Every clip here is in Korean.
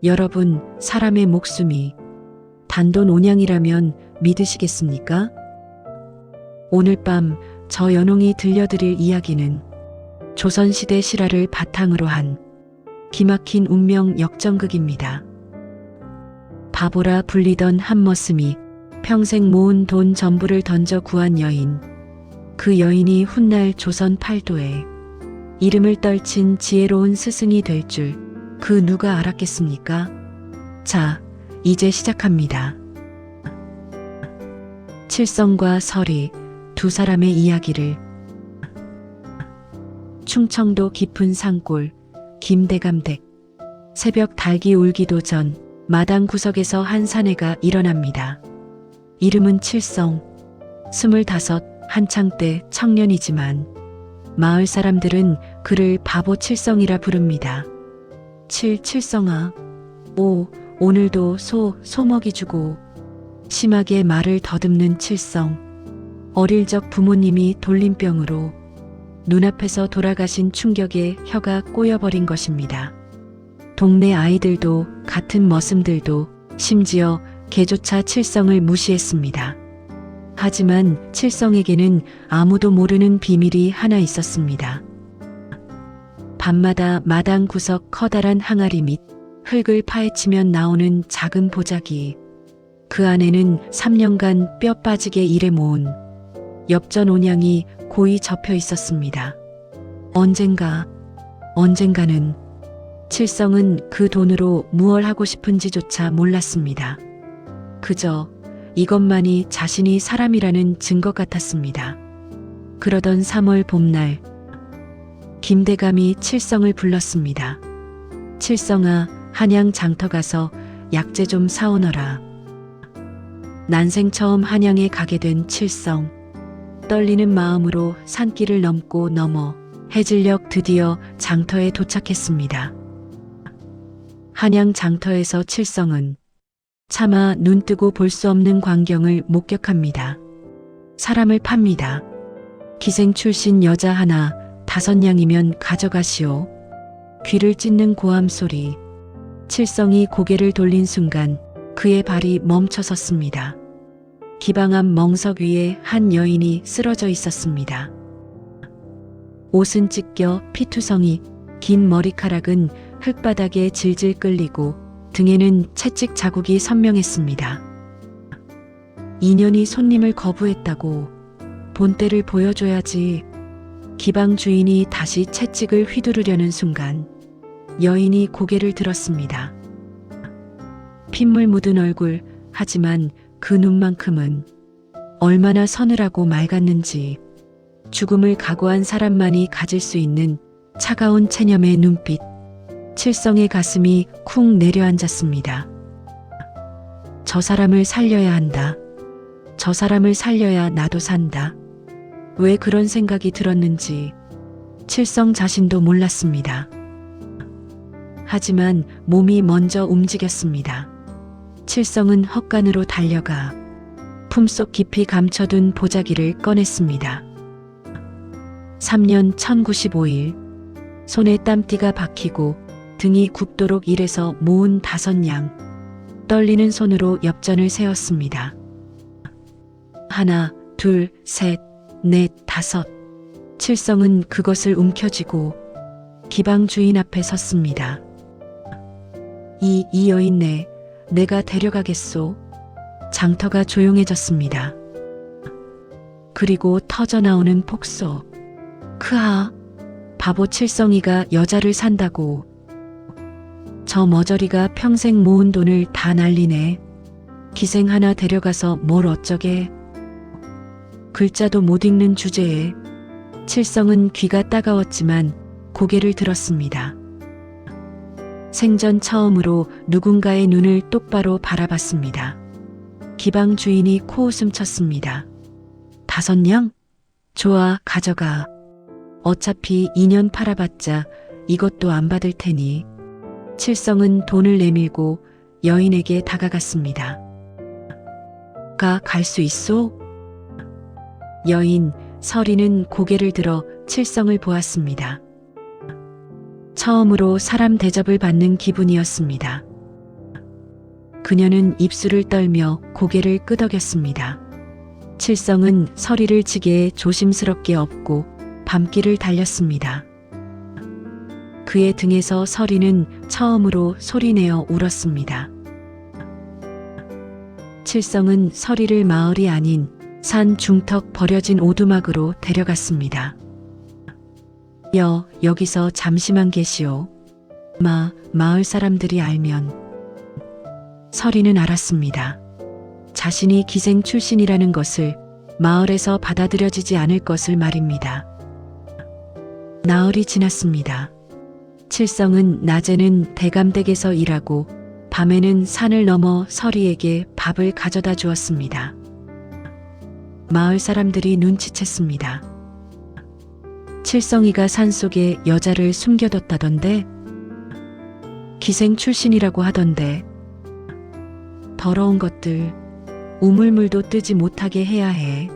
여러분, 사람의 목숨이 단돈 온양이라면 믿으시겠습니까? 오늘 밤 저 연홍이 들려드릴 이야기는 조선시대 실화를 바탕으로 한 기막힌 운명 역전극입니다. 바보라 불리던 한머슴이 평생 모은 돈 전부를 던져 구한 여인. 그 여인이 훗날 조선 팔도에 이름을 떨친 지혜로운 스승이 될 줄 그 누가 알았겠습니까? 자, 이제 시작합니다. 칠성과 설이 두 사람의 이야기를. 충청도 깊은 산골 김대감댁. 새벽 닭이 울기도 전 마당 구석에서 한 사내가 일어납니다. 이름은 칠성. 25, 한창 때 청년이지만 마을 사람들은 그를 바보 칠성이라 부릅니다. 칠성아, 오늘도 소 먹이 주고. 심하게 말을 더듬는 칠성. 어릴 적 부모님이 돌림병으로 눈앞에서 돌아가신 충격에 혀가 꼬여버린 것입니다. 동네 아이들도 같은 머슴들도 심지어 개조차 칠성을 무시했습니다. 하지만 칠성에게는 아무도 모르는 비밀이 하나 있었습니다. 밤마다 마당 구석 커다란 항아리 밑 흙을 파헤치면 나오는 작은 보자기. 그 안에는 3년간 뼈 빠지게 일해 모은 엽전 온양이 고이 접혀 있었습니다. 언젠가는 칠성은 그 돈으로 무얼 하고 싶은지조차 몰랐습니다. 그저 이것만이 자신이 사람이라는 증거 같았습니다. 그러던 3월 봄날, 김대감이 칠성을 불렀습니다. 칠성아, 한양 장터 가서 약재 좀 사오너라. 난생 처음 한양에 가게 된 칠성. 떨리는 마음으로 산길을 넘고 넘어 해질녘 드디어 장터에 도착했습니다. 한양 장터에서 칠성은 차마 눈뜨고 볼 수 없는 광경을 목격합니다. 사람을 팝니다. 기생 출신 여자 하나 5냥이면 가져가시오. 귀를 찢는 고함 소리. 칠성이 고개를 돌린 순간 그의 발이 멈춰섰습니다. 기방 앞 멍석 위에 한 여인이 쓰러져 있었습니다. 옷은 찢겨 피투성이, 긴 머리카락은 흙바닥에 질질 끌리고 등에는 채찍 자국이 선명했습니다. 인연이 손님을 거부했다고 본때를 보여줘야지. 기방 주인이 다시 채찍을 휘두르려는 순간 여인이 고개를 들었습니다. 핏물 묻은 얼굴, 하지만 그 눈만큼은 얼마나 서늘하고 맑았는지. 죽음을 각오한 사람만이 가질 수 있는 차가운 체념의 눈빛. 칠성의 가슴이 쿵 내려앉았습니다. 저 사람을 살려야 한다. 저 사람을 살려야 나도 산다. 왜 그런 생각이 들었는지 칠성 자신도 몰랐습니다. 하지만 몸이 먼저 움직였습니다. 칠성은 헛간으로 달려가 품속 깊이 감춰둔 보자기를 꺼냈습니다. 3년 1095일, 손에 땀띠가 박히고 등이 굽도록 일해서 모은 5냥. 떨리는 손으로 엽전을 세웠습니다. 1, 2, 3, 4, 5. 칠성은 그것을 움켜쥐고 기방 주인 앞에 섰습니다. 이 여인네, 내가 데려가겠소. 장터가 조용해졌습니다. 그리고 터져나오는 폭소. 크하, 바보 칠성이가 여자를 산다고. 저 머저리가 평생 모은 돈을 다 날리네. 기생 하나 데려가서 뭘 어쩌게. 글자도 못 읽는 주제에 칠성은 귀가 따가웠지만 고개를 들었습니다. 생전 처음으로 누군가의 눈을 똑바로 바라봤습니다. 기방 주인이 코웃음 쳤습니다. 5냥? 좋아, 가져가. 어차피 2년 팔아봤자 이것도 안 받을 테니. 칠성은 돈을 내밀고 여인에게 다가갔습니다. 갈 수 있소? 여인 설이는 고개를 들어 칠성을 보았습니다. 처음으로 사람 대접을 받는 기분이었습니다. 그녀는 입술을 떨며 고개를 끄덕였습니다. 칠성은 서리를 지게에 조심스럽게 업고 밤길을 달렸습니다. 그의 등에서 서리는 처음으로 소리내어 울었습니다. 칠성은 서리를 마을이 아닌 산 중턱 버려진 오두막으로 데려갔습니다. 여기서 잠시만 계시오. 마을 사람들이 알면. 서리는 알았습니다. 자신이 기생 출신이라는 것을 마을에서 받아들여지지 않을 것을 말입니다. 나흘이 지났습니다. 칠성은 낮에는 대감댁에서 일하고 밤에는 산을 넘어 서리에게 밥을 가져다 주었습니다. 마을 사람들이 눈치챘습니다. 칠성이가 산속에 여자를 숨겨뒀다던데, 기생 출신이라고 하던데, 더러운 것들, 우물물도 뜨지 못하게 해야 해.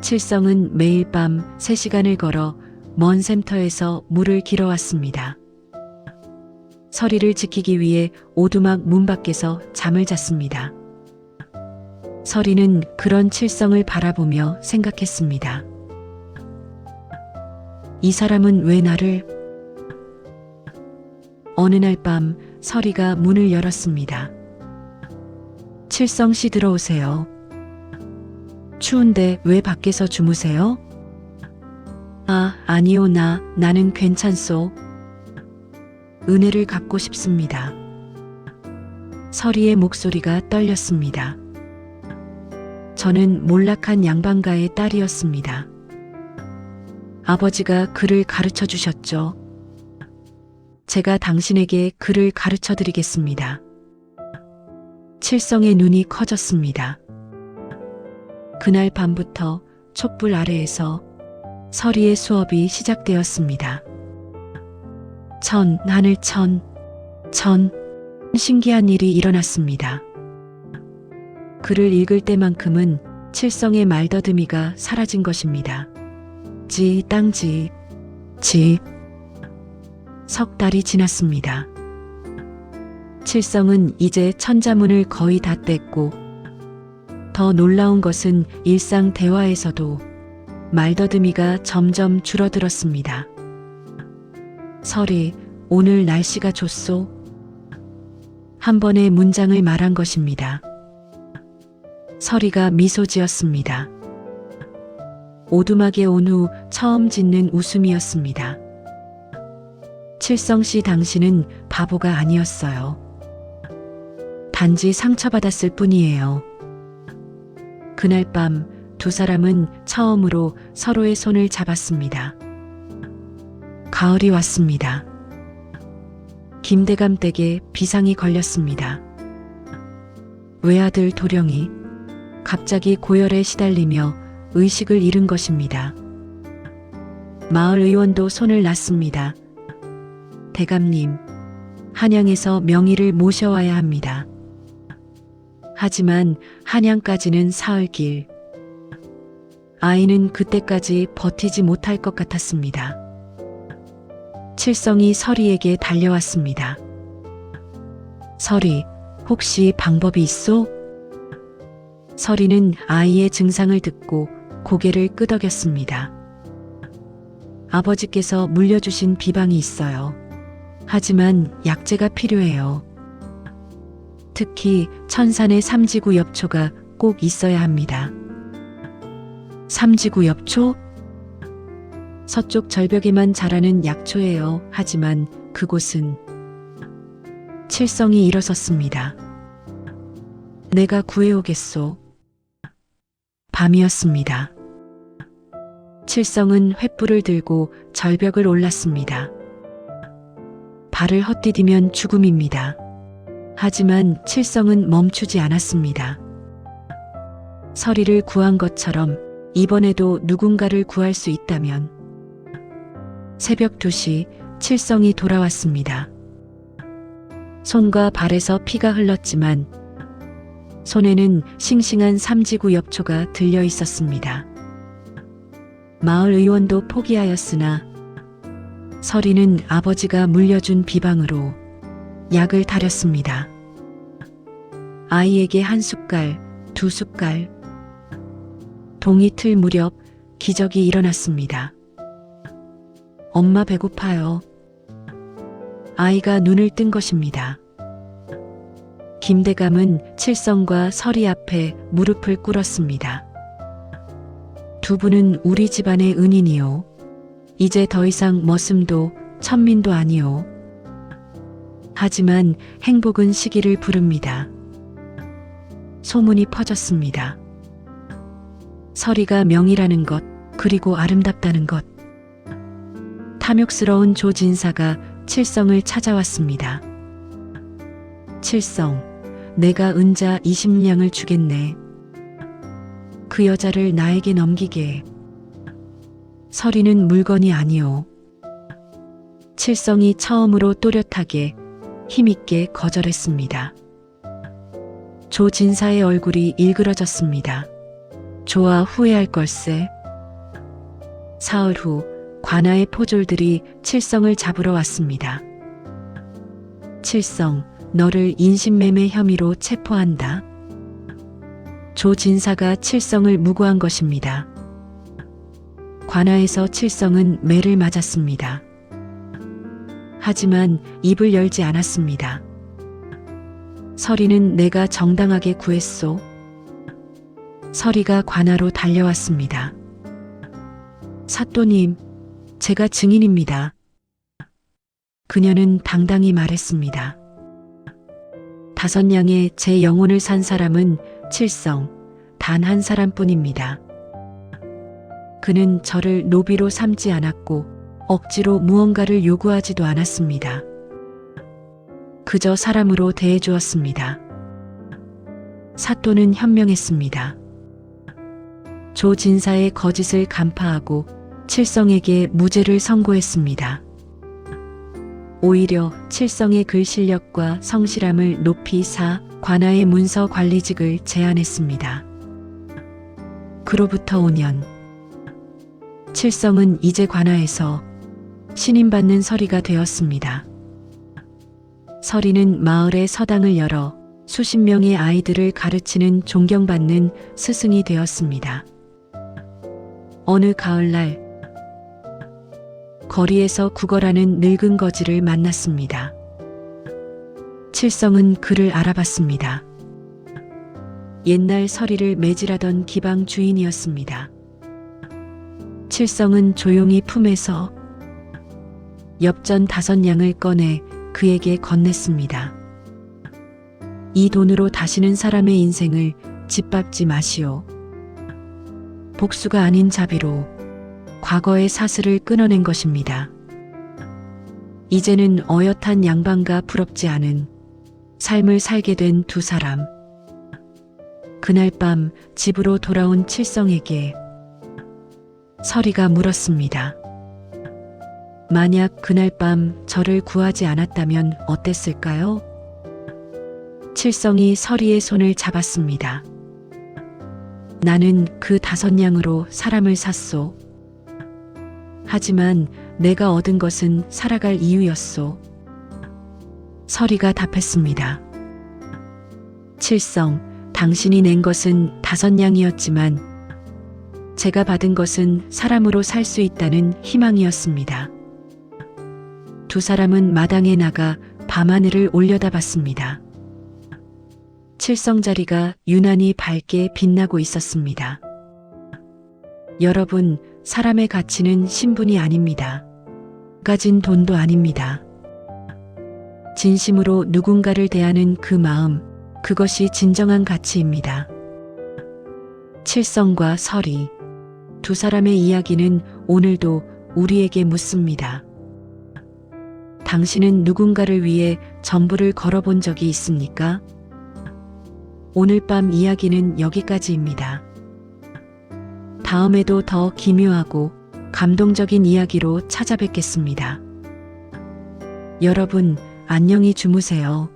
칠성은 매일 밤 3시간을 걸어 먼 샘터에서 물을 길어왔습니다. 서리를 지키기 위해 오두막 문 밖에서 잠을 잤습니다. 서리는 그런 칠성을 바라보며 생각했습니다. 이 사람은 왜 나를... 어느 날 밤 서리가 문을 열었습니다. 칠성 씨 들어오세요. 추운데 왜 밖에서 주무세요? 아니요, 나는 괜찮소. 은혜를 갚고 싶습니다. 서리의 목소리가 떨렸습니다. 저는 몰락한 양반가의 딸이었습니다. 아버지가 글을 가르쳐 주셨죠. 제가 당신에게 글을 가르쳐 드리겠습니다. 칠성의 눈이 커졌습니다. 그날 밤부터 촛불 아래에서 서리의 수업이 시작되었습니다. 하늘 신기한 일이 일어났습니다. 글을 읽을 때만큼은 칠성의 말더듬이가 사라진 것입니다. 땅지. 석 달이 지났습니다. 칠성은 이제 천자문을 거의 다 뗐고, 더 놀라운 것은 일상 대화에서도 말더듬이가 점점 줄어들었습니다. 서리, 오늘 날씨가 좋소? 한 번의 문장을 말한 것입니다. 서리가 미소 지었습니다. 오두막에 온 후 처음 짓는 웃음이었습니다. 칠성 씨, 당신은 바보가 아니었어요. 단지 상처받았을 뿐이에요. 그날 밤 두 사람은 처음으로 서로의 손을 잡았습니다. 가을이 왔습니다. 김대감 댁에 비상이 걸렸습니다. 외아들 도령이 갑자기 고열에 시달리며 의식을 잃은 것입니다. 마을 의원도 손을 놨습니다. 대감님, 한양에서 명의를 모셔와야 합니다. 하지만 한양까지는 사흘길. 아이는 그때까지 버티지 못할 것 같았습니다. 칠성이 서리에게 달려왔습니다. 서리, 혹시 방법이 있소? 서리는 아이의 증상을 듣고 고개를 끄덕였습니다. 아버지께서 물려주신 비방이 있어요. 하지만 약재가 필요해요. 특히 천산의 삼지구 엽초가 꼭 있어야 합니다. 삼지구 엽초? 서쪽 절벽에만 자라는 약초예요. 하지만 그곳은... 칠성이 일어섰습니다. 내가 구해오겠소. 밤이었습니다. 칠성은 횃불을 들고 절벽을 올랐습니다. 발을 헛디디면 죽음입니다. 하지만 칠성은 멈추지 않았습니다. 서리를 구한 것처럼 이번에도 누군가를 구할 수 있다면. 새벽 2시 칠성이 돌아왔습니다. 손과 발에서 피가 흘렀지만 손에는 싱싱한 삼지구 엽초가 들려 있었습니다. 마을 의원도 포기하였으나 서리는 아버지가 물려준 비방으로 약을 타렸습니다. 아이에게 한 숟갈, 두 숟갈. 동이 틀 무렵 기적이 일어났습니다. 엄마 배고파요. 아이가 눈을 뜬 것입니다. 김대감은 칠성과 설이 앞에 무릎을 꿇었습니다. 두 분은 우리 집안의 은인이요. 이제 더 이상 머슴도 천민도 아니요. 하지만 행복은 시기를 부릅니다. 소문이 퍼졌습니다. 설이가 명이라는 것, 그리고 아름답다는 것. 탐욕스러운 조진사가 칠성을 찾아왔습니다. 칠성, 내가 은자 20냥을 주겠네. 그 여자를 나에게 넘기게. 설이는 물건이 아니오. 칠성이 처음으로 또렷하게 힘있게 거절했습니다. 조진사의 얼굴이 일그러졌습니다. 좋아, 후회할 걸세. 사흘 후 관아의 포졸들이 칠성을 잡으러 왔습니다. 칠성, 너를 인신매매 혐의로 체포한다. 조진사가 칠성을 무고한 것입니다. 관아에서 칠성은 매를 맞았습니다. 하지만 입을 열지 않았습니다. 설이는 내가 정당하게 구했소. 설이가 관아로 달려왔습니다. 사또님, 제가 증인입니다. 그녀는 당당히 말했습니다. 5냥에 제 영혼을 산 사람은 칠성, 단 한 사람뿐입니다. 그는 저를 노비로 삼지 않았고 억지로 무언가를 요구하지도 않았습니다. 그저 사람으로 대해주었습니다. 사또는 현명했습니다. 조진사의 거짓을 간파하고 칠성에게 무죄를 선고했습니다. 오히려 칠성의 글 실력과 성실함을 높이 사 관아의 문서 관리직을 제안했습니다. 그로부터 5년. 칠성은 이제 관아에서 신임받는 서리가 되었습니다. 서리는 마을의 서당을 열어 수십 명의 아이들을 가르치는 존경받는 스승이 되었습니다. 어느 가을날 거리에서 구걸하는 늙은 거지를 만났습니다. 칠성은 그를 알아봤습니다. 옛날 서리를 매질하던 기방 주인이었습니다. 칠성은 조용히 품에서 엽전 5냥을 꺼내 그에게 건넸습니다. 이 돈으로 다시는 사람의 인생을 짓밟지 마시오. 복수가 아닌 자비로 과거의 사슬을 끊어낸 것입니다. 이제는 어엿한 양반과 부럽지 않은 삶을 살게 된 두 사람. 그날 밤 집으로 돌아온 칠성에게 설이가 물었습니다. 만약 그날 밤 저를 구하지 않았다면 어땠을까요? 칠성이 설이의 손을 잡았습니다. 나는 그 5냥으로 사람을 샀소. 하지만 내가 얻은 것은 살아갈 이유였소. 설이가 답했습니다. 칠성, 당신이 낸 것은 5냥이었지만 제가 받은 것은 사람으로 살 수 있다는 희망이었습니다. 두 사람은 마당에 나가 밤하늘을 올려다봤습니다. 칠성자리가 유난히 밝게 빛나고 있었습니다. 여러분, 사람의 가치는 신분이 아닙니다. 가진 돈도 아닙니다. 진심으로 누군가를 대하는 그 마음, 그것이 진정한 가치입니다. 칠성과 설이, 두 사람의 이야기는 오늘도 우리에게 묻습니다. 당신은 누군가를 위해 전부를 걸어본 적이 있습니까? 오늘 밤 이야기는 여기까지입니다. 다음에도 더 기묘하고 감동적인 이야기로 찾아뵙겠습니다. 여러분, 안녕히 주무세요.